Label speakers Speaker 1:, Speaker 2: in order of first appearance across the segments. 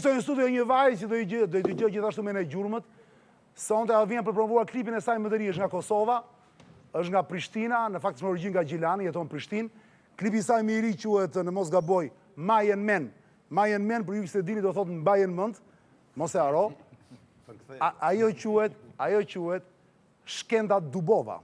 Speaker 1: Në studio një vaj që do i gjë gjithashtu me në gjurmët. Sonte a vjen për provuar klipin e saj më të ri, është nga Kosova, është nga Prishtina, në fakt me origjinë nga Gjilani, jeton në Prishtinë. Klipi i saj më i ri quhet në mos gaboj Majen Men. Majen Men për ju që se dini do thotë mbajen mend, mos e haro. Ajo quhet Shkenda Dubova.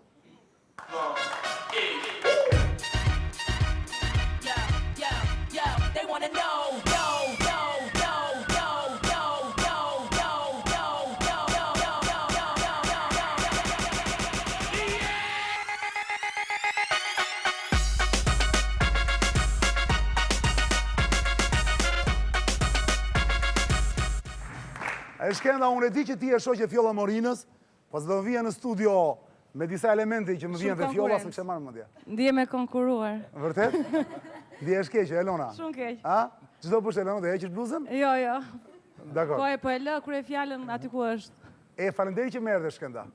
Speaker 1: E Shkenda, unë e di që ti e shoqe Fjolla Morinës, pas do vjen në studio me disa elemente që më vjen dhe Fjolla, se kështë e marrë më dje.
Speaker 2: Ndje me konkuruar.
Speaker 1: Vërtet? Ndje e shkeqe, Elona?
Speaker 2: Shumë keq.
Speaker 1: A? Qdo përshë, Elona, dhe heqës bluzën?
Speaker 2: Jo, jo.
Speaker 1: Dakor.
Speaker 2: Po e lë kërë e fjallën aty ku është.
Speaker 1: E, falenderi që merë dhe Shkenda.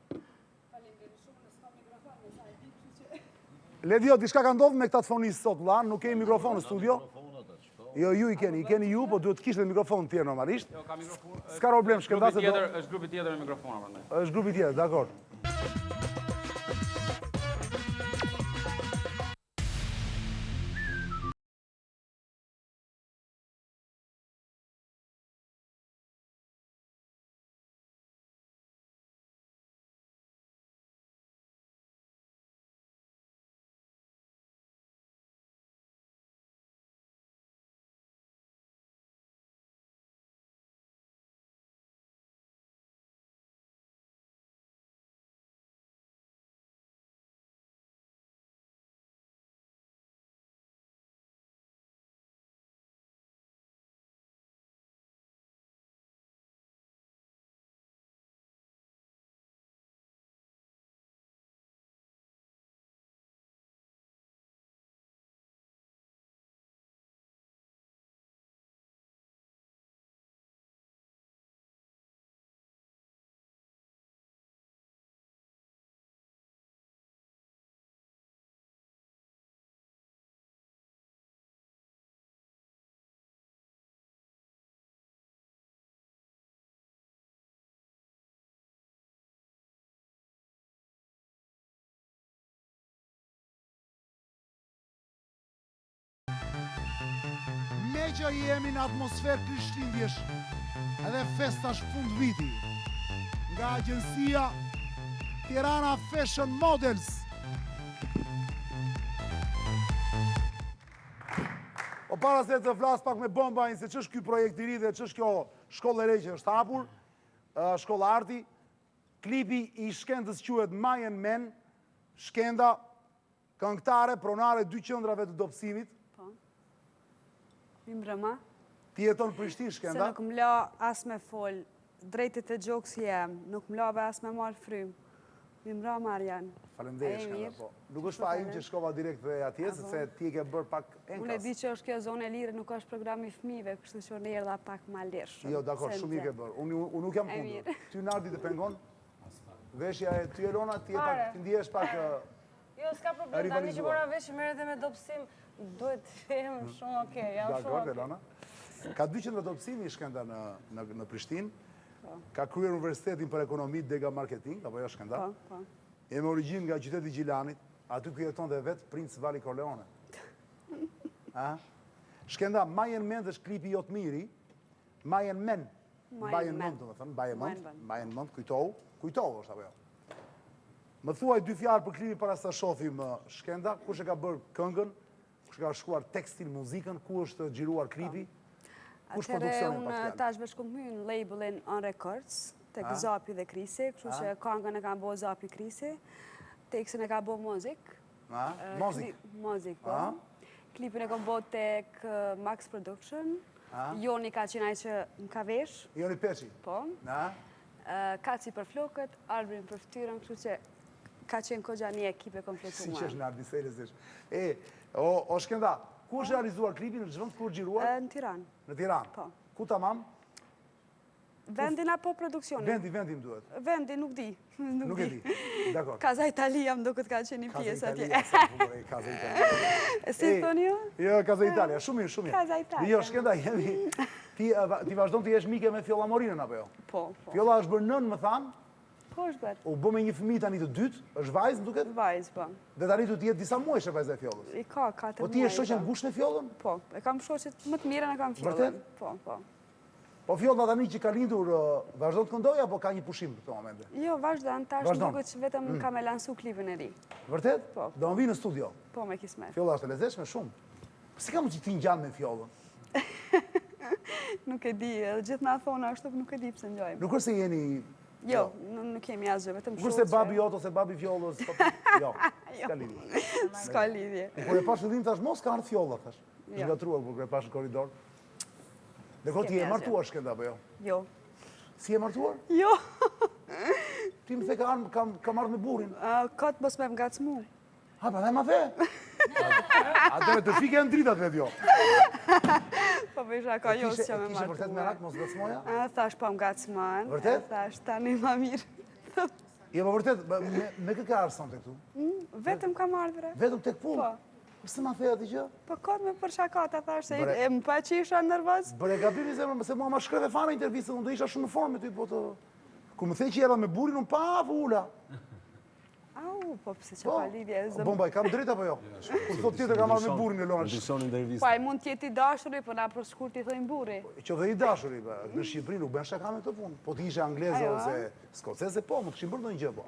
Speaker 1: Ledio, diçka ka ndodhë me këta të fonisë sot, la, nuk kemi mikrofon në studio. Jo, ju i keni ju, po duhet të kishtë dhe mikrofon tjerë normalisht.
Speaker 3: Jo, ka mikrofon.
Speaker 1: S'ka problem, Shkenda se do...
Speaker 3: është grupi tjetër me mikrofona, përndaj.
Speaker 1: është grupi tjetër, dakor. Me që jemi në atmosferë krishtlindjesh edhe festash fund viti nga agjensia Tirana Fashion Models. O para se të flas pak me bombajnë se që është kjo projekt i ri dhe që është kjo shkollë e re që është hapur, shkolla arti, klipi i Shkendës quhet Majen Men, Shkenda, këngëtare, pronare 2 qendrave të dobësimit.
Speaker 4: Mbrëma.
Speaker 1: Ti jeton në Prishtinë, Shkenda?
Speaker 4: Se nuk më la as me fol, drejtit e gjokës jem, nuk më la be as me marë frymë. Mbrëma, Arjan.
Speaker 1: Faleminderit, Shkenda, po. Nuk është fa im që shkova direkt dhe atje, se ti e ke bërë pak enkas.
Speaker 4: Unë e di që është kjo zonë e lirë, nuk është programi fëmive, kështu që unë erdha pak ma lirë shumë.
Speaker 1: Jo, dakor, shumë i ke bërë. Unë nuk jam kundur. Ty Nardi të pengon? Veshja e ty Elona, ti ndihesh pak...
Speaker 5: Jo, s'ka problem, tani që mora veshë merret edhe me dobësim, duhet të jem shumë okej, jam shumë okej.
Speaker 1: Elona. Ka 2 qendra dobësimi Shkenda në Prishtinë. Ka kryer Universitetin për Ekonomi Dega Marketing, apo jo Shkenda?
Speaker 4: Po.
Speaker 1: E me origjinë nga qyteti Gjilanit, aty ku jeton dhe vetë Princ Vali Corleone. Shkenda, Majen Men është klipi jot miri, Majen Men. Majen Men, do të thënë, Majen Men, kujtohu është apo jo. Më thuaj 2 fjalë për klipi para sa shohim Shkenda, kush e ka bërë këngën, kush e ka shkruar tekstin, muzikën, ku është xhiruar klipi, kush produksionin pa fjalë.
Speaker 4: Unë tash bashkë më hyn labelin On Records, tek Zapi dhe Krisi, kështu që këngën e ka bërë Zapi Krisi, tekstin e ka bërë Mozik. Mozik, po. Klipin e ka bërë tek Max Production. Joni ka qenë ai që më ka vesh.
Speaker 1: Joni Peçi.
Speaker 4: Po. Kaci për flokët, Albrin për fytyrën, kështu që ka qenë kogja një ekipe kompletuar.
Speaker 1: Si që është Nardi, seriozisht. O Shkenda, ku është realizuar klipin, në ç'vend ku është xhiruar?
Speaker 4: Në Tiranë.
Speaker 1: Në Tiranë?
Speaker 4: Po.
Speaker 1: Ku tamam?
Speaker 4: Vendin apo produksionin?
Speaker 1: Vendin duhet.
Speaker 4: Vendin nuk di.
Speaker 1: Nuk e di, dakor.
Speaker 4: Kaza Italia më duket ka qenë një pjesë atje.
Speaker 1: Kaza Italia.
Speaker 4: Si thoni ju?
Speaker 1: Jo, Kaza Italia, shumë mirë.
Speaker 4: Kaza Italia.
Speaker 1: Jo, Shkenda, jemi Ti vazhdon të jesh mike me Fjolla Morinën, apo jo?
Speaker 4: Po, po.
Speaker 1: Fjolla është bërë nën, më thanë,
Speaker 4: Po është bërë.
Speaker 1: u bë me një fëmijë tani të dytë, është vajzë, më duket?
Speaker 4: Vajzë, po.
Speaker 1: Dhe tani të jetë disa muajsh e vajza e Fjollës.
Speaker 4: I ka 4 muaj.
Speaker 1: Po ti e shoqe ngushtë në Fjollën?
Speaker 4: Po, e kam shoqet më të mirën e kam Fjollën.
Speaker 1: Vërtet?
Speaker 4: Po, po.
Speaker 1: Po Fjolla tani që ka lindur, vazhdon të këndoj apo ka një pushim në këto momente?
Speaker 4: Jo, vazhdon, tash
Speaker 1: Vazhdon.
Speaker 4: duket që vetëm ka me lansu klipin e ri.
Speaker 1: Vërtet?
Speaker 4: Po.
Speaker 1: Do më vi në studio.
Speaker 4: Po, me kismet.
Speaker 1: Fjolla është e lezetshme shumë. Si ka mund që ti ngjan me Fjollën?
Speaker 4: Nuk e di, edhe gjithë na thonë ashtu, nuk e di pse ngjojmë.
Speaker 1: Nuk është se jeni...
Speaker 4: Jo, nuk kemi asgjë, vetëm
Speaker 1: Nuk është se babi jot ose babi Fjollës. Jo, s'ka lidhje.
Speaker 4: S'ka lidhje.
Speaker 1: Kur e pash fillim tash mos ka ardhur Fjolla thash.
Speaker 4: Jo.
Speaker 1: Është gatruar kur e pash në korridor. Dhe ti
Speaker 4: Kemi
Speaker 1: e
Speaker 4: asgjë.
Speaker 1: martuar Shkenda apo jo?
Speaker 4: Jo.
Speaker 1: Si e martuar?
Speaker 4: Jo.
Speaker 1: Ti më the ka marrë me burrin.
Speaker 4: Kot mos me ngacmu.
Speaker 1: Ha, pa dhe ma the. Atëre të fike në dritat vetë jo.
Speaker 4: Po vesha ka jo
Speaker 1: Kishe
Speaker 4: që me
Speaker 1: kishe vërtet me
Speaker 4: martuar.
Speaker 1: rak, mos gacmoja?
Speaker 4: Thash po ngacman.
Speaker 1: Vërtet?
Speaker 4: Thash tani ma mirë.
Speaker 1: Jo, po vërtet, me kë ka arson të këtu?
Speaker 4: Vetëm kam ardhur.
Speaker 1: Vetëm tek pull?
Speaker 4: Po.
Speaker 1: Pse ma the atë gjë?
Speaker 4: Po kot me për shakata, thash se
Speaker 1: Bre.
Speaker 4: e më pa që isha nervoz.
Speaker 1: Bëre gabimi zemër, se mua ma shkreve fare intervistën, unë do isha shumë në formë me ty, po të... Kur më thej që era me burin, unë pa vula.
Speaker 4: Au, po pse që
Speaker 1: Po,
Speaker 4: pa lidhje.
Speaker 1: Bomba, kam drejt apo jo? Kur thot tjetër ka marrë me burin e lona.
Speaker 6: Ndisoni
Speaker 4: Po
Speaker 6: intervista.
Speaker 4: ai mund t'jeti dashuri, po na për shkurt i thojnë burri.
Speaker 1: Që dhe i dashuri, në Shqipëri nuk bën shaka me të punë. Po ti ishe angleze
Speaker 4: Ajo,
Speaker 1: ose skoceze, po, më këshim bërë ndonjë gjë, po.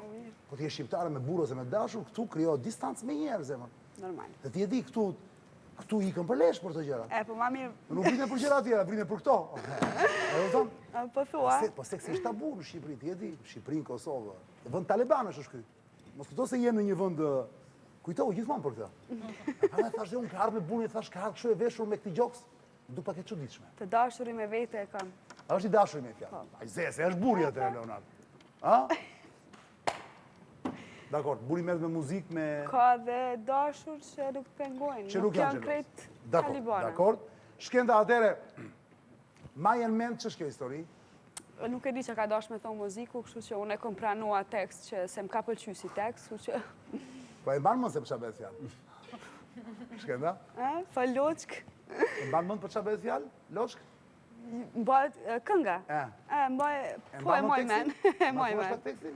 Speaker 1: Po ti je shqiptare me burr ose me dashur, këtu krijohet distancë me njerëz, zemër.
Speaker 4: Normal.
Speaker 1: Dhe ti e di këtu ikën për lesh për të gjëra.
Speaker 4: E, po ma mirë,
Speaker 1: Nuk vritën për gjëra tjera, vritën për këto. E do thonë?
Speaker 4: po thua.
Speaker 1: Po se kësi është tabu në Shqipëri, ti e di, Shqipëri, Kosovë, vend talibanësh është ky. Mos këto se jem në një vend kujtohu gjithmonë për këtë. A thash dhe unë ka ardhur me burrin, thash ka ardhur kështu e veshur me këtë gjoks, du pak e çuditshme.
Speaker 4: Të dashuri me vete e kam.
Speaker 1: A është i dashur me fjalë? Ai zese, është burri atë Leonard. A? Dakor, burri merret me muzikë, me
Speaker 4: Ka dhe dashur që nuk të pengojnë.
Speaker 1: që nuk janë
Speaker 4: krejt
Speaker 1: xheloz. Dakor,
Speaker 4: talibane.
Speaker 1: dakor. Shkenda atëre, ma jenë mend ç'është kjo histori?
Speaker 4: Nuk e di që ka dash me thonë muziku, kështu që unë e kom pranua tekst që se më ka pëlqy si tekst, kështu që...
Speaker 1: Po e mban mend se për çfarë bëhet fjalë? Shkenda?
Speaker 4: Faloçk,
Speaker 1: E mban mend për çfarë bëhet fjalë? Loçk?
Speaker 4: mbajt kënga. Mbaj, po e
Speaker 1: mban
Speaker 4: moj
Speaker 1: mend
Speaker 4: men,
Speaker 1: tekstin?
Speaker 4: e moj
Speaker 1: Ma thua
Speaker 4: men.
Speaker 1: pak tekstin?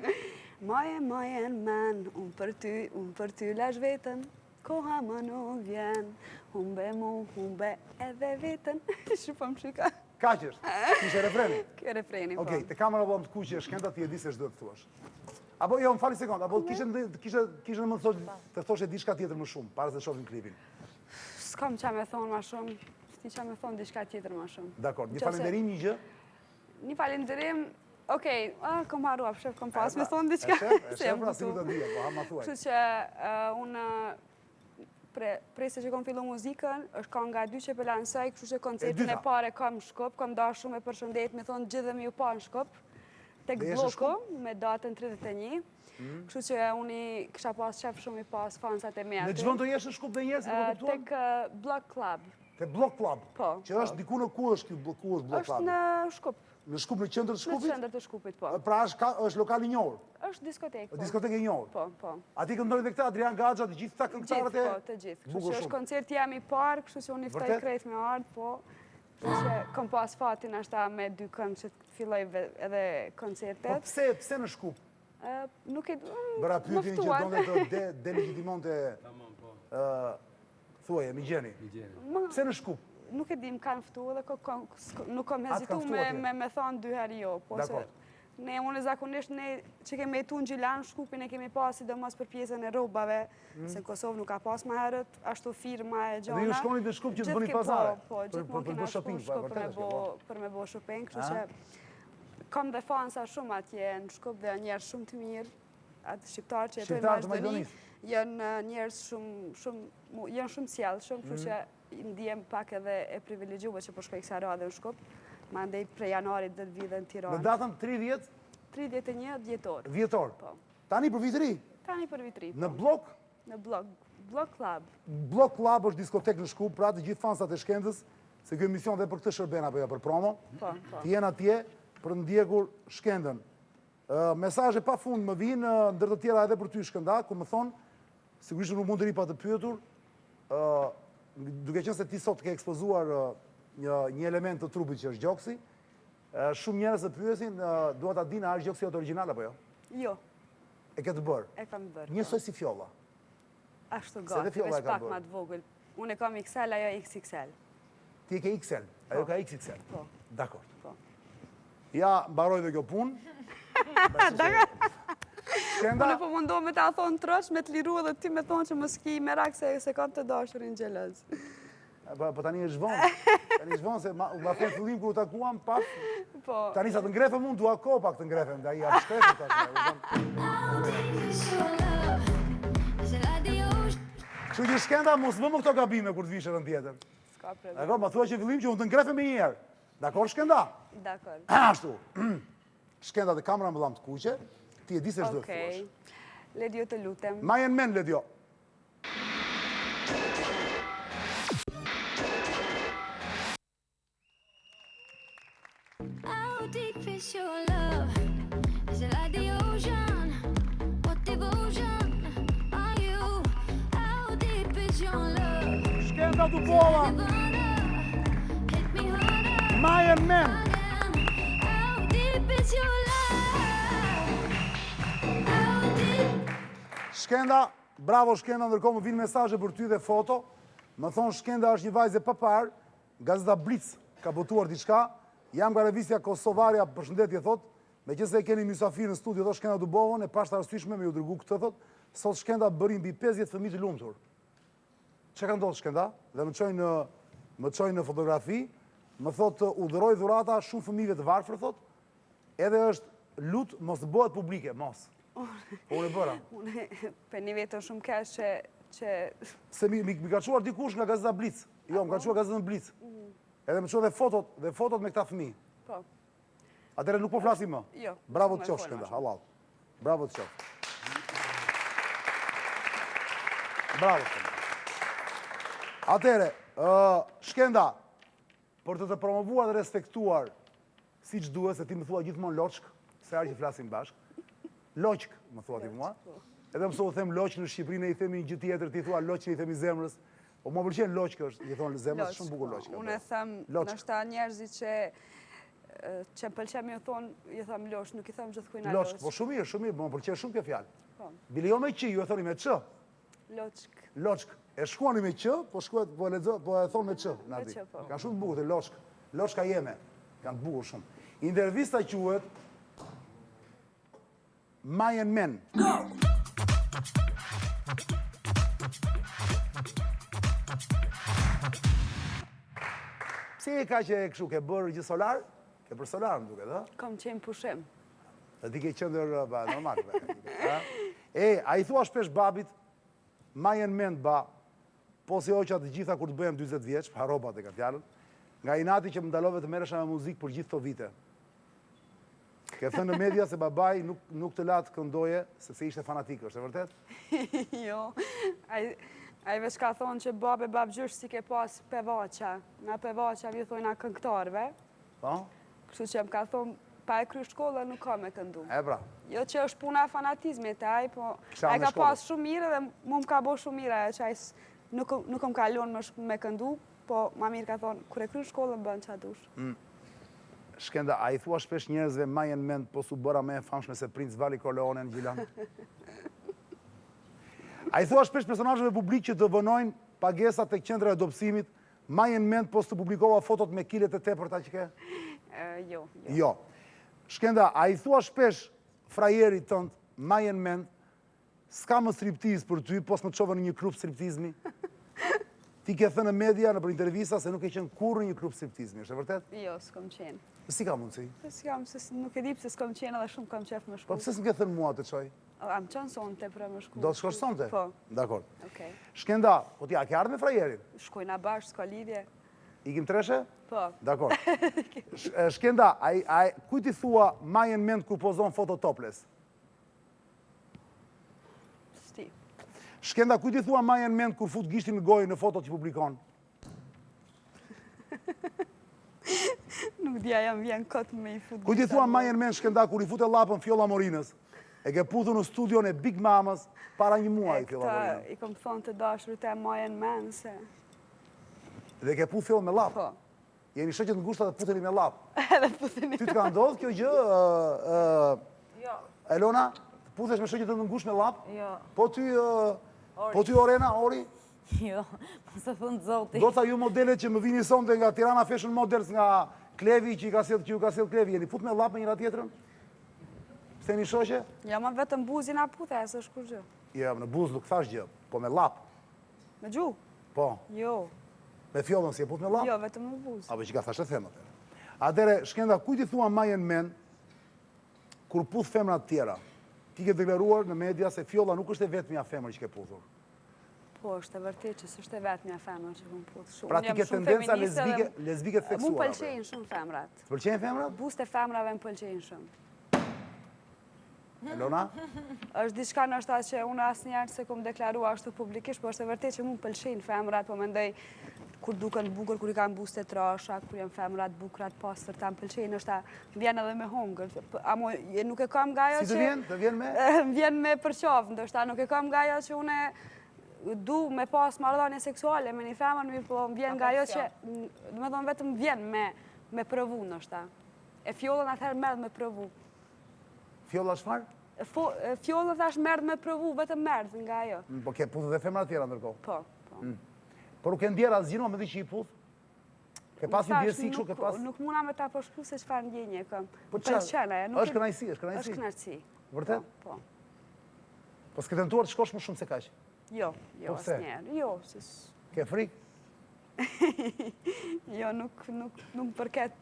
Speaker 4: Maje men, unë për ty lash vetën, koha më nuk vjen, humbe edhe vetën. Shupëm shika,
Speaker 1: Kaq është. Kishe refreni.
Speaker 4: kjo refreni, po.
Speaker 1: Okej, te kamera po më të kuqe Shkenda ti e di se ç'do të thuash. Apo jo, më fali sekond, apo kishe në më të thoshe diçka tjetër më shumë, para se shohim klipin.
Speaker 4: S'kam qa me thonë ma shumë, s'ti qa me thonë diçka tjetër ma shumë.
Speaker 1: Dakor, një
Speaker 4: Qofse-
Speaker 1: falenderim një gjë.
Speaker 4: Një falenderim, okej, kom harua, shef, kom pas me thonë diçka.
Speaker 1: E
Speaker 4: se
Speaker 1: shef,
Speaker 4: jam
Speaker 1: pra si
Speaker 4: kuptu.
Speaker 1: më të dhja, po ha ma thuaj.
Speaker 4: Kështu që unë prej se që kom fillu muzikën, është ka nga 2 që për lansaj, kështu që koncertin e
Speaker 1: dyta.
Speaker 4: pare kam në Shkup, kam da shumë me përshëndet, me thonë gjithë dhe mi u pa në Shkup, tek
Speaker 1: Dhe jesh në
Speaker 4: bloku, me datën 31. Kështu që unë i kisha pas qef shumë i pas fansat e me
Speaker 1: Në
Speaker 4: aty.
Speaker 1: ç'vend do jesh në Shkup dhe njerëz, po kuptuam?
Speaker 4: Tek Block Club.
Speaker 1: Te Block Club.
Speaker 4: Po,
Speaker 1: Që është diku në ku është ky Block
Speaker 4: Është
Speaker 1: Club?
Speaker 4: në Shkup,
Speaker 1: Në Shkup, në qendër të
Speaker 4: në
Speaker 1: Shkupit?
Speaker 4: qendër të Shkupit, po.
Speaker 1: Pra është lokal i njohur,
Speaker 4: Është diskotek, po.
Speaker 1: diskotekë e njohur.
Speaker 4: Po, po.
Speaker 1: Aty këndojnë dhe këta Adrian Gaxha, të gjithë këta këngëtarët
Speaker 4: Gjithë,
Speaker 1: e
Speaker 4: po, të gjithë. Kështu
Speaker 1: Bukur
Speaker 4: që është
Speaker 1: shumë.
Speaker 4: koncert jam i parë, kështu që unë i ftoj
Speaker 1: Vërtet?
Speaker 4: krejt me ardhë, po. Kështu që kom pas fatin ashta me 2 këngë që të filloj edhe
Speaker 1: Po
Speaker 4: koncertet.
Speaker 1: pse në Shkup?
Speaker 4: Nuk e...
Speaker 1: Bëra pyetjen që
Speaker 4: mëftuan.
Speaker 1: donte të delegitimonte thuaje, Migjeni. Pse në Shkup?
Speaker 4: Nuk e di, më kanë ftu dhe nuk kom
Speaker 1: A,
Speaker 4: hezitu
Speaker 1: t'kan ftu atje?
Speaker 4: me thonë 2 herë jo. Po se
Speaker 1: Dakor.
Speaker 4: ne, unë zakonisht, ne që kemi jetu në Gjilan, Shkupin e kemi pas sidomos për pjesën e rrobave, se Kosovë nuk ka pas ma herët, ashtu firma e gjona.
Speaker 1: Dhe ju shkoni në Shkup që të bëni
Speaker 4: Gjithë
Speaker 1: pazare?
Speaker 4: Po, gjithmonë
Speaker 1: Për
Speaker 4: kena
Speaker 1: bë shopping,
Speaker 4: shku në Shkup
Speaker 1: vërtet është kjo, po.
Speaker 4: për me bo shopping, kështu që kam dhe fansa shumë atje në Shkup dhe njerëz shumë të mirë, atë shqiptarë që jetojnë
Speaker 1: Shqiptarë të
Speaker 4: Maqedoni,
Speaker 1: Maqedonisë.
Speaker 4: janë njerëz janë shumë sjellshëm, kështu që i ndihem pak edhe e privilegjuar që po shkoj kësaj radhe në Shkup. Mandej prej janarit do të vi dhe në
Speaker 1: Në
Speaker 4: Tiranë.
Speaker 1: datën 30
Speaker 4: 31 dhjetor.
Speaker 1: vjetor.
Speaker 4: Po.
Speaker 1: Tani për vit ri,
Speaker 4: Tani për vitri.
Speaker 1: në blok,
Speaker 4: Në Block Club.
Speaker 1: Block Club është diskotek në Shkup, pra të gjithë fansat e Shkendës, se ky emision dhe për këtë shërben apo jo për promo.
Speaker 4: Po, po.
Speaker 1: Të jenë atje për ndjekur Shkendën. Mesazhe pa fund më vinë, ndër të tjera edhe për ty Shkenda, ku më thonë, sigurisht nuk mund të ri pa të pyetur, duke qenë se ti sot ke ekspozuar një element të trupit që është gjoksi. Shumë njerëz e pyesin, dua ta dinë, a është gjoksi jot origjinal apo jo?
Speaker 4: Jo,
Speaker 1: E ke të bërë.
Speaker 4: e kam bërë.
Speaker 1: Njësoj si fjolla.
Speaker 4: Ashtu
Speaker 1: Se dhe
Speaker 4: gati,
Speaker 1: fjolla e
Speaker 4: veç
Speaker 1: ka
Speaker 4: pak
Speaker 1: bërë.
Speaker 4: ma të vogël. Unë e kam XL, ajo XXL.
Speaker 1: Ti e ke XL, ajo ka XXL.
Speaker 4: Po.
Speaker 1: Dakor.
Speaker 4: Po.
Speaker 1: Ja, mbaroj dhe kjo punë. Shkenda,
Speaker 4: Unë po mundohem me ta thonë trosh, me të liru edhe ti me thonë që më s'ki me rak se kam të dashurin gjelëz.
Speaker 1: po tani është vonë. Tani është vonë se ma thënë fillim kur u takuam, pak.
Speaker 4: Po,
Speaker 1: Tani sa të ngrefem unë, dua ko pak të ngrefem. Da i atë shkrefë tash. Kështu që Shkenda, mos vëmë këto gabime kur të vish edhe në tjetër.
Speaker 4: s'ka problem.
Speaker 1: Dakor, ma thua që fillim që unë të ngrefem me njerë. Dakor, Shkenda?
Speaker 4: Dakor.
Speaker 1: Ashtu. Shkenda dhe kamera më dham të kuqe, ti e di se ç'do të thuash.
Speaker 4: Okej. Ledio të lutem.
Speaker 1: Majen men, Ledio.
Speaker 6: How deep is your love? Is it like the ocean? What devotion are you? How deep is your love?
Speaker 1: Shkenda Dubova,
Speaker 6: Hit me harder
Speaker 1: Majen men.
Speaker 6: again. How deep is your love? How deep?
Speaker 1: Shkenda, bravo Shkenda, ndërkohë më vinë mesazhe për ty dhe foto. Më thonë Shkenda është një vajzë e papar, gazeta Blic ka botuar diçka. Jam nga revistja Kosovaria, përshëndetje thot, me që se e keni mysafir në studio, thot Shkenda Dubovën, e pashtë arsyeshme me ju dërgu këtë thot, sot Shkenda bëri mbi 50 fëmijë të lumtur. Çka ka ndodhur Shkenda? Dhe më çojnë në fotografi, më thot udhëroj dhurata shumë fëmijëve të varfër thot, edhe është lut mos bëhet publike, mos. Po unë e bëra.
Speaker 4: Unë për një vetën shumë kesh që
Speaker 1: Se mi ka quar dikush nga gazeta Blic. Jo, më ka quar gazetën Blic. Edhe më quar dhe fotot me këta fëmijë.
Speaker 4: po,
Speaker 1: Atëherë nuk po flasim më.
Speaker 4: jo.
Speaker 1: Bravo
Speaker 4: s'u
Speaker 1: të
Speaker 4: më
Speaker 1: qofsh
Speaker 4: fol
Speaker 1: Shkenda,
Speaker 4: më shumë.
Speaker 1: halal. Bravo të qofsh. Bravo Shkenda. Atëherë, Shkenda, për të promovuar dhe respektuar siç duhet, se ti më thua gjithmonë loçk, se herë që flasim bashk. Loçk, më thua ti mua. Edhe mëso u them loçk në Shqipëri, ne i themi një gjë tjetër, ti thua loçk, i themi zemrës. Po më pëlqen loçk është, i thonë zemrës, shumë bukur loçk.
Speaker 4: Unë e them,
Speaker 1: Loçk.
Speaker 4: nështë njerëzit që pëlqen me ju thonë, ju them loç, nuk i them gjithë kujna
Speaker 1: Loçk,
Speaker 4: loç.
Speaker 1: po shumë mirë, më pëlqen shumë kjo fjalë.
Speaker 4: Po,
Speaker 1: Bile jo me q, ju e thoni me ç.
Speaker 4: loçk.
Speaker 1: Loçk. E shkruani me q, po shkruhet, po e thon me ç, Nadi.
Speaker 4: ç, po.
Speaker 1: Ka shumë të bukur të loçk. Loçka jeme. Kanë të bukur shumë. Intervista quhet Majen men. Pse e ka që e kështu ke bërë gjithë solar? Ke për solar më duket, ë?
Speaker 4: Kam qenë pushim.
Speaker 1: Dhe ti ke qëndër normal. A i thua shpesh babit, Majen mend ba, po si oqa të gjitha kur të bëjem 40 vjeç, harobat e ka fjallën, nga inati që më ndalove të merresha me muzikë për gjithë të vite. Ke thënë në media se babaj nuk të latë këndoje, sepse ishte fanatik, është e vërtet?
Speaker 4: Jo, ai veç ka thonë që babë gjysh si ke pas pevaqa. Na pevaqa vju thojna këngëtarve.
Speaker 1: Po?
Speaker 4: Kështu që më ka thonë, pa e kry shkolla nuk ka me këndu.
Speaker 1: E pra.
Speaker 4: Jo që është puna e fanatizmit e ai, po
Speaker 1: Kisha
Speaker 4: ai
Speaker 1: me
Speaker 4: ka
Speaker 1: shkollën.
Speaker 4: pas shumë mirë dhe mu më ka bo shumë mirë, që ai nuk më kalon me këndu, po ma mirë ka thonë, kur e kry shkollën bën që dush.
Speaker 1: Shkenda, a i thua shpesh njerëzve Majen mend, po su bëra me e famshme se princ Vali Corleone në Gjilan? A i thua shpesh personazheve publik që të vënojnë pagesat tek qendra e dobësimit, Majen mend, po s'të publikova fotot me kilet e tepërta që ke?
Speaker 4: Jo.
Speaker 1: Jo. Shkenda, a i thua shpesh frajerit tënd, Majen mend, s'ka më striptiz për ty, pos më qove në një klub striptizmi? Ti ke thënë në media, në për intervista, se nuk e qenë kurrë në një klub striptizmi, është e vërtet?
Speaker 4: Jo, s'kom qenë.
Speaker 1: Si ka mundësi?
Speaker 4: Nuk e di pse s'kom qenë edhe shumë kam qef më shku.
Speaker 1: Po pse s'm ke thënë mua të çoj?
Speaker 4: Am qënë sonte për më shku.
Speaker 1: Do të shkosh sonte?
Speaker 4: Po,
Speaker 1: Dakor.
Speaker 4: okej.
Speaker 1: Shkenda, po ti a ke ardhur me frajerin?
Speaker 4: Shkojna bashkë, s'ka lidhje.
Speaker 1: Ikim treshe?
Speaker 4: Po,
Speaker 1: Dakor. Shkenda, kuj ti thua Majen mend kur pozon foto topless?
Speaker 4: sti.
Speaker 1: Shkenda, kuj ti thua Majen mend kur fut gishtin në gojë në fotot që publikon?
Speaker 4: Nuk dia jam vjen kot me i fut.
Speaker 1: Kuj ti thua Majen mend Shkenda kur i fute lapën Fjolla Morinës? E ke puthur në studion e Big Mamës para një muaj Fjolla Morinës.
Speaker 4: I kom thonë të dashurit e Majen men se...
Speaker 1: Dhe ke puth fjollën me lapë.
Speaker 4: Po,
Speaker 1: Jeni shoqet ngushta dhe puteni me llap.
Speaker 4: Edhe puteni.
Speaker 1: Ty të ka ndodhur kjo gjë?
Speaker 5: Jo.
Speaker 1: Elona, puthesh me shoqet të ngushtë me llap?
Speaker 5: Jo.
Speaker 1: Po ty Orena, Ori?
Speaker 5: Jo, mos e thon zoti.
Speaker 1: Do tha ju modelet që më vini sonte nga Tirana Fashion Models, nga Klevi që ju ka sjell Klevi, jeni fut me llap me njëra tjetrën? Pse jeni shoqe?
Speaker 4: Ja, ma vetëm buzin a puthe, e së shkur gjë.
Speaker 1: Jo, në buzë nuk thash gjë, po me llap.
Speaker 4: Me gju?
Speaker 1: Po.
Speaker 4: Jo.
Speaker 1: Me fjollën si e put me llap?
Speaker 4: Jo, vetëm me buzë.
Speaker 1: Apo që ka thashë them atë. Atëre, Shkenda, kujt i thua majen men kur puth femra të tjera? Ti ke deklaruar në media se fjolla nuk është e vetmja femër që ke puthur.
Speaker 4: Po, është e vërtet që s'është e vetmja femër që kom puth shumë.
Speaker 1: Pra ti ke tendenca lesbike të
Speaker 4: Mu
Speaker 1: seksuara.
Speaker 4: pëlqejnë shumë femrat.
Speaker 1: Të pëlqejnë femrat?
Speaker 4: Buzët e femrave më pëlqejnë shumë.
Speaker 1: Elona?
Speaker 4: Është diçka nështë që unë asë njerë se kom deklarua ashtu publikisht, po është e vërtet që mu pëlqejnë femrat, po mendoj kur duken bukur, kur i kanë buzët e trasha, kur janë femrat bukrat pastër, ta më pëlqejnë, është ta vjen edhe me hongër. Amo, nuk e kam nga jo që...
Speaker 1: Si të vjen? Të vjen me?
Speaker 4: Vjen me përqafë, ndoshta nuk e kam nga jo që une du me pas marrëdhënie seksuale me një femër, mirë po vjen nga jo që, do me thonë vetëm vjen me provu, ndoshta. E fjollën atëherë merdh me provu.
Speaker 1: Fjolla çfarë?
Speaker 4: Fjollën thash merdh me provu, vetëm merdh nga ajo.
Speaker 1: Po ke puthur dhe femra të tjera ndërkohë.
Speaker 4: Po, po.
Speaker 1: Por nuk e ndjera asgjë me di që i puth. Ke pas një ndjesi kështu, ke pas.
Speaker 4: Nuk muna me ta përshkru se çfarë ndjenje kam.
Speaker 1: Po
Speaker 4: pëlqen,
Speaker 1: është kënaqësi, është kënaqësi.
Speaker 4: Është kënaqësi.
Speaker 1: Vërtet?
Speaker 4: Po.
Speaker 1: Po s'ke tentuar të shkosh më shumë se kaq.
Speaker 4: Jo,
Speaker 1: Po pse?
Speaker 4: asnjëherë. Jo,
Speaker 1: Ke frikë?
Speaker 4: jo, nuk përket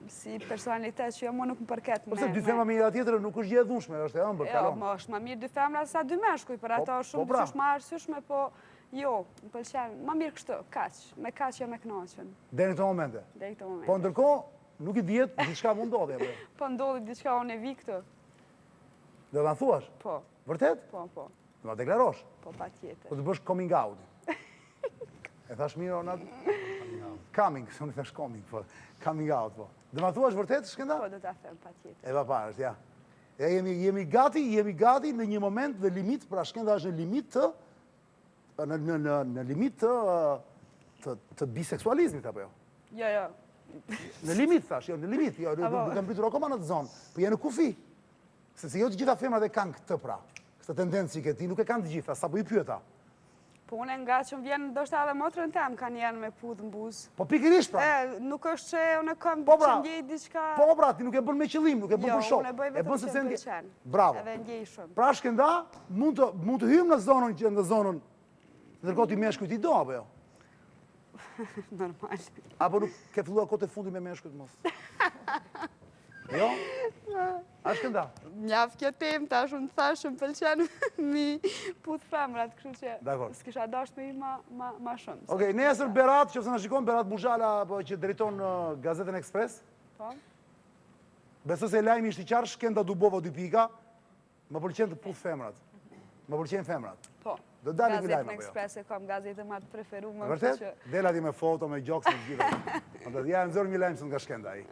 Speaker 4: si personalitet që jo, mua nuk më përket me...
Speaker 1: Përse dy femra me njëra tjetër nuk është gjë e dhunshme, është e ëmbël,
Speaker 4: Jo,
Speaker 1: kalon.
Speaker 4: më është ma mirë dy femra sa dy meshkuj, për ato shumë
Speaker 1: pra.
Speaker 4: dyqysh ma arsyeshme, po jo, më pëlqen, ma mirë kështu, kaq, me kaq jo me kënaqen,
Speaker 1: Deri në këto momente.
Speaker 4: deri këto momente.
Speaker 1: Po ndërkohë, nuk i dihet diçka mund ndodhi apo.
Speaker 4: Po ndodhi diçka unë e vi këtu,
Speaker 1: Do ta thuash?
Speaker 4: po,
Speaker 1: Vërtet?
Speaker 4: po,
Speaker 1: Do ta deklarosh?
Speaker 4: po patjetër.
Speaker 1: Po të bësh coming out. E thash mirë ona? Coming, unë thash coming, po. Coming out, po. Do ma thuash vërtet, Shkenda?
Speaker 4: Po, do ta them patjetër.
Speaker 1: E pa parë, ja. E jemi gati në një moment dhe limit, pra Shkenda është në limit të në limit të biseksualizmit apo jo?
Speaker 4: Jo.
Speaker 1: Në limit thash, jo, në limit, jo, duke mbritur akoma në të zonë, po je në kufi. Se jo të gjitha femrat e kanë këtë pra. Këtë tendencë që ke ti, nuk e kanë të gjitha, sapo i pyeta.
Speaker 4: Po unë nga që më vjen ndoshta edhe motrën tem kanë janë me puth në buzë.
Speaker 1: Po pikërisht pra.
Speaker 4: Nuk është që unë kam
Speaker 1: Po, pra.
Speaker 4: që ndjej diçka...
Speaker 1: Po pra, ti nuk e bën me qëllim, nuk e bën për
Speaker 4: Jo,
Speaker 1: shok.
Speaker 4: unë e bëj vetëm që më pëlqen.
Speaker 1: Bravo.
Speaker 4: Edhe ndjej shumë.
Speaker 1: Pra Shkenda, mund të hyjmë në zonën, ndërkohë ti meshkujt i do apo jo?
Speaker 4: Normal.
Speaker 1: Apo nuk ke filluar kohët e fundit me meshkujt mos? Jo? A Shkenda?
Speaker 4: Mjaf kjo temë, tash unë thash më pëlqen mi puth femrat, kështu që
Speaker 1: Dakor.
Speaker 4: s'kisha dash me i ma shumë.
Speaker 1: Okej, nesër Berat, që ose na shikon Berat Buzhala apo që drejton Gazetën Ekspres.
Speaker 4: Po?
Speaker 1: Besoj se lajmi ishte i qartë, Shkenda dubova 2 pika. Më pëlqen të puth femrat. Më pëlqen femrat.
Speaker 4: Po.
Speaker 1: Do dalim ky lajm
Speaker 4: Gazetën
Speaker 1: apo jo?
Speaker 4: Ekspres e kam gazetën ma të preferuar.
Speaker 1: Vërtet? Dela ti me foto, me gjoks, me gjitha. Andaj ja nxorr një lajm nga Shkenda ai.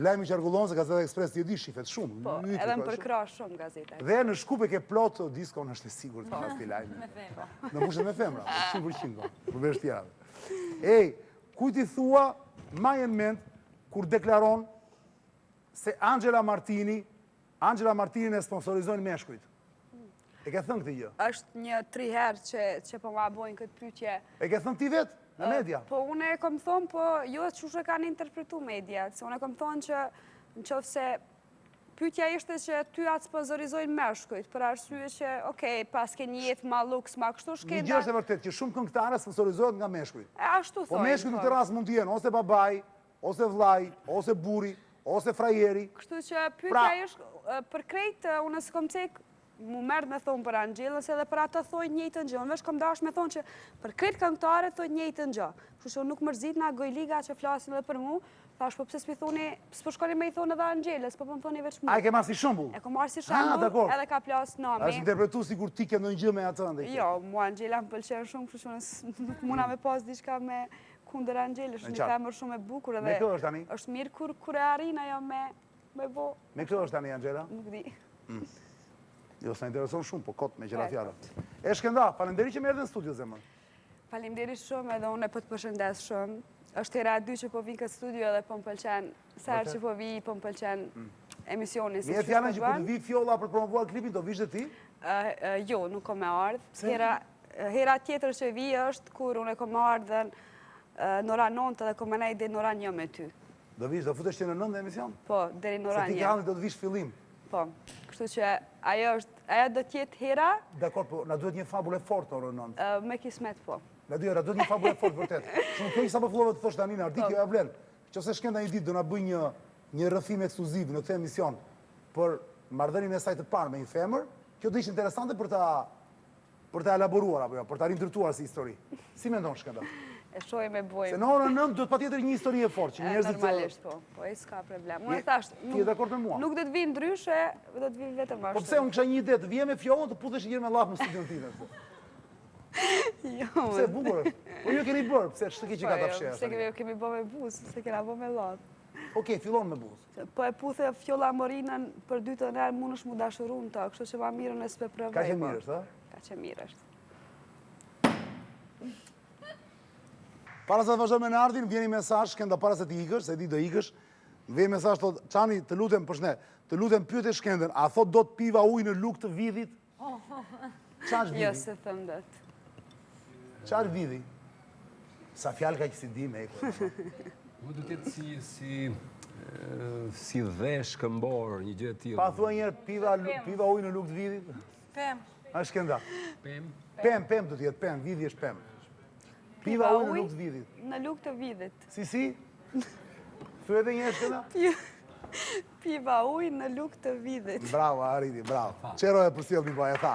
Speaker 1: Lajmi qarkullon se Gazeta Ekspres ti e di shifet shumë.
Speaker 4: Po, edhe më përkrash shumë gazeta.
Speaker 1: Dhe në Shkup e ke plot diskon është e sigurt pas këtij lajmi.
Speaker 5: Me femra.
Speaker 1: Në mbushet me femra, 100% po. Përveç tjera. Ej, kujt i thua majen mend kur deklaron se Angela Martini e sponsorizojnë meshkujt. E ke thënë këtë gjë?
Speaker 4: Është një 3 herë që po ma bojnë këtë pyetje.
Speaker 1: E ke thënë ti vetë në media?
Speaker 4: Po unë e kom thonë, po jo që shushe kanë interpretu media. Se unë e kom thonë që në qofë se pyetja ishte që ty atë sponsorizojnë meshkujt, për arsye që, okej, pas ke një jetë ma luks, ma kështu
Speaker 1: Një
Speaker 4: Shkenda.
Speaker 1: gjë është e vërtet që shumë këngëtare sponsorizohet nga meshkujt.
Speaker 4: E ashtu thonë.
Speaker 1: Po meshkujt në këtë rast mund të jenë ose babai, ose vllai, ose burri, ose frajeri.
Speaker 4: Kështu që pyetja është për krejt, unë s'kom cek mu merdh me thonë për Angelës edhe për ato thoi njëjtën gjë. Unë vesh kom dash me thonë që për krejt këngëtare thoi njëjtën gjë. Kështu që nuk mërzit nga gojliga që flasin edhe për mu, thash po pse s'pi thoni, s'po shkoni me i thonë edhe Angelës, po më thoni veç mu.
Speaker 1: A e ke marrë si shembull?
Speaker 4: E kom marrë si shembull,
Speaker 1: dakor.
Speaker 4: edhe ka plas nami.
Speaker 1: Është interpretu sikur ti ke ndonjë gjë me atë ndaj.
Speaker 4: Jo, mua Angela më pëlqen shumë, kështu që nuk muna me pas diçka me kundër Angelës,
Speaker 1: Në
Speaker 4: një
Speaker 1: qartë.
Speaker 4: femër shumë e bukur
Speaker 1: Me
Speaker 4: edhe
Speaker 1: kë është tani?
Speaker 4: është mirë kur e arrin ajo me bo,
Speaker 1: Me këtë është tani Angela?
Speaker 4: nuk di.
Speaker 1: Jo, s'na intereson shumë, po kot me gjëra fjala. E Shkenda, faleminderit që më erdhën në studio zemër.
Speaker 4: Faleminderit shumë edhe unë po të përshëndes shumë. është hera e dy që po vinë këtë studio edhe po më pëlqen, sa herë që po vi, po më pëlqen emisioni.
Speaker 1: Një fjallën që po të vi fjolla për promovuar klipin, do vishë dhe ti?
Speaker 4: Jo, nuk kom me ardhë. Hera tjetër që vi është kur unë e kom me ardhë në ora 9 dhe kom me nejtë dhe në ora 1 me ty.
Speaker 1: Do vishë, do futesh që në 9 emision?
Speaker 4: Po, deri në ora 1.
Speaker 1: Se ti ke do të vishë fillim.
Speaker 4: Po, kështu që ajo do tjetë hera...
Speaker 1: Dakor, po, na duhet një fabul e fort orë 9.
Speaker 4: Me kismet, po.
Speaker 1: Na duhet një fabul e fort, vërtet. Shumë kjo i sa për fillove të thosh tani në Ardi, kjo e vlen. Që ose shkenda një ditë do na bëj një rrëfim ekskluziv në këtë emision për marrëdhënien e saj të parë me një femër, kjo do ishte interesante për ta elaboruar apo jo, për ta rindërtuar si histori. Si mendon shkenda?
Speaker 4: E shoj me bojmë.
Speaker 1: Se në orën 9 duhet patjetër një histori e fortë, që njerëzit
Speaker 4: normalisht po, po e s'ka problem. Unë thash,
Speaker 1: ti je dakord me mua?
Speaker 4: Nuk do të vi ndryshe, do të vi vetëm ashtu.
Speaker 1: Po pse unë kisha një ide të vije me fjollën të puthesh një herë me llaf në studion tjetër.
Speaker 4: Jo.
Speaker 1: Pse bukur është? Po ju keni bërë, pse ç'të ke që ka ta fshehë?
Speaker 4: Pse kemi bërë me buzë, se kena bërë me llaf.
Speaker 1: Okej, fillon me buzë.
Speaker 4: Po e puthe fjolla Morinën për 2 herë mundesh mu dashurun ta, kështu që ma mirën e s'pe provoj.
Speaker 1: Ka që mirë është, a?
Speaker 4: Ka që mirë është.
Speaker 1: Para se të vazhdojmë në Ardin, vjeni mesazh, Shkenda para se ti ikësh, se di do ikësh, vjeni mesazh thot, Çani, të lutem përshne, të lutem pyete Shkendën, a thot do të piva ujë në lugë të vidhit? Çfarë vidhi?
Speaker 4: Jo, se thëm dot.
Speaker 1: Çfarë vidhi? Sa fjalë ka që si di me eko.
Speaker 7: Më do tjetë si dhesh këmbor, një gjë tillë.
Speaker 1: Pa thua njerë, piva ujë në lugë të vidhit?
Speaker 5: Pem.
Speaker 1: A Shkenda?
Speaker 7: Pem.
Speaker 1: Pem do tjetë, pem, vidhi është pem. Piva ujë në lugë të vidhit.
Speaker 4: Në lugë të vidhit.
Speaker 1: Si? Thuaj edhe një herë Shkenda?
Speaker 4: Piva ujë në lugë të vidhit.
Speaker 1: Bravo, Aridi, bravo. Qero e përsjell një po, e tha.